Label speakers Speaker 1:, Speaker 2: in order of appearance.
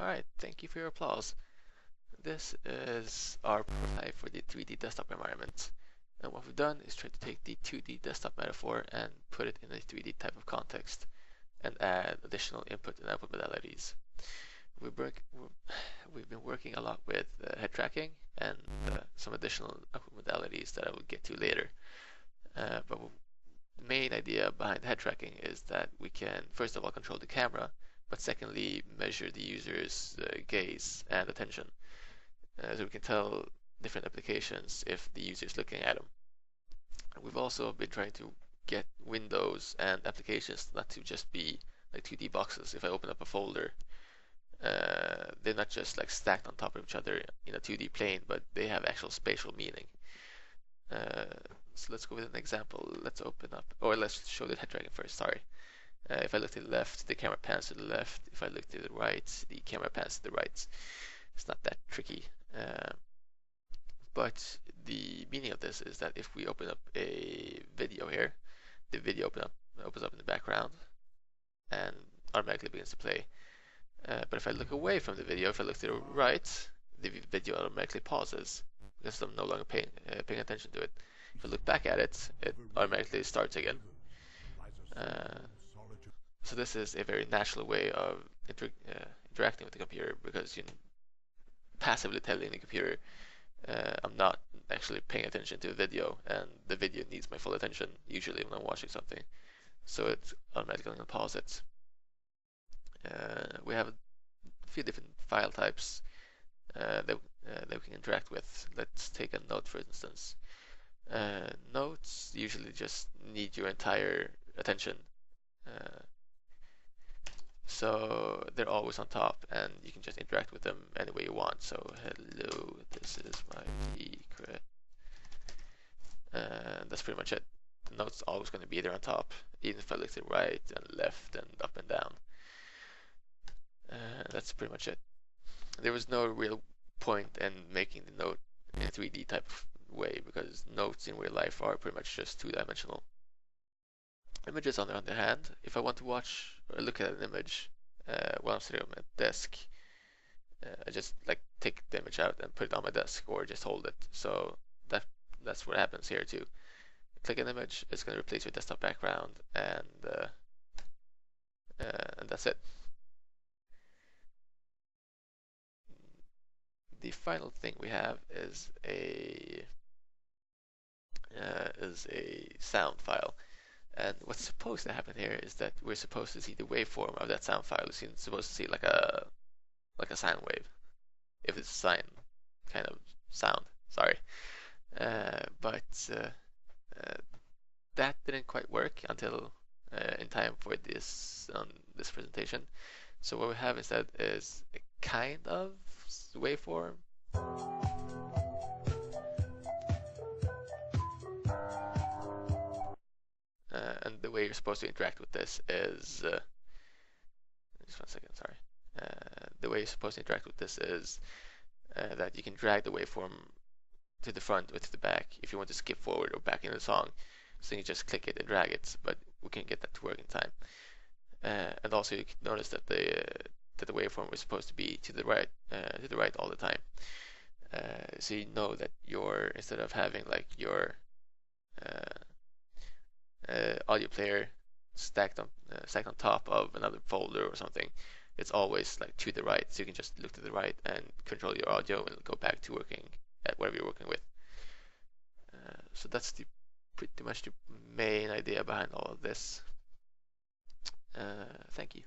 Speaker 1: Alright, thank you for your applause. This is our prototype for the 3D desktop environment. And what we've done is try to take the 2D desktop metaphor and put it in a 3D type of context and add additional input and output modalities. We've been working a lot with head tracking and some additional output modalities that I will get to later. But the main idea behind head tracking is that we can first of all control the camera, but secondly measure the user's gaze and attention. So we can tell different applications if the user is looking at them. We've also been trying to get windows and applications not to just be like 2D boxes. If I open up a folder, they're not just like stacked on top of each other in a 2D plane, but they have actual spatial meaning. So let's go with an example. Let's open up, or let's show the head tracking first, sorry. If I look to the left, the camera pans to the left. If I look to the right, the camera pans to the right. It's not that tricky. But the meaning of this is that if we open up a video here, the video opens up in the background and automatically begins to play. But if I look away from the video, if I look to the right, the video automatically pauses because I'm no longer paying attention to it. If I look back at it, it automatically starts again. So this is a very natural way of interacting with the computer, because you're passively telling the computer I'm not actually paying attention to the video, and the video needs my full attention usually when I'm watching something. So it's automatically going to pause it. We have a few different file types that we can interact with. Let's take a note, for instance. Notes usually just need your entire attention. So they're always on top, and you can just interact with them any way you want. So hello, this is my secret. And that's pretty much it. The note's always going to be there on top, even if I look to the right and left and up and down. That's pretty much it. There was no real point in making the note in a 3D type of way, because notes in real life are pretty much just two-dimensional. Images, on the other hand, if I want to watch or look at an image while I'm sitting on my desk, I just like take the image out and put it on my desk, or just hold it. So that's what happens here too. Click an image, it's going to replace your desktop background, and that's it. The final thing we have is a sound file. And what's supposed to happen here is that we're supposed to see the waveform of that sound file. We're supposed to see like a sine wave, if it's a sine kind of sound. Sorry, but that didn't quite work until in time for this presentation. So what we have instead is a kind of waveform. And the way you're supposed to interact with this is just 1 second, sorry. The way you're supposed to interact with this is that you can drag the waveform to the front or to the back if you want to skip forward or back in the song. So you just click it and drag it, but we can get that to work in time. And also you can notice that the waveform is supposed to be to the right all the time. So you know that instead of having like your audio player stacked on top of another folder or something, it's always like to the right, so you can just look to the right and control your audio and go back to working at whatever you're working with. So that's pretty much the main idea behind all of this. Thank you.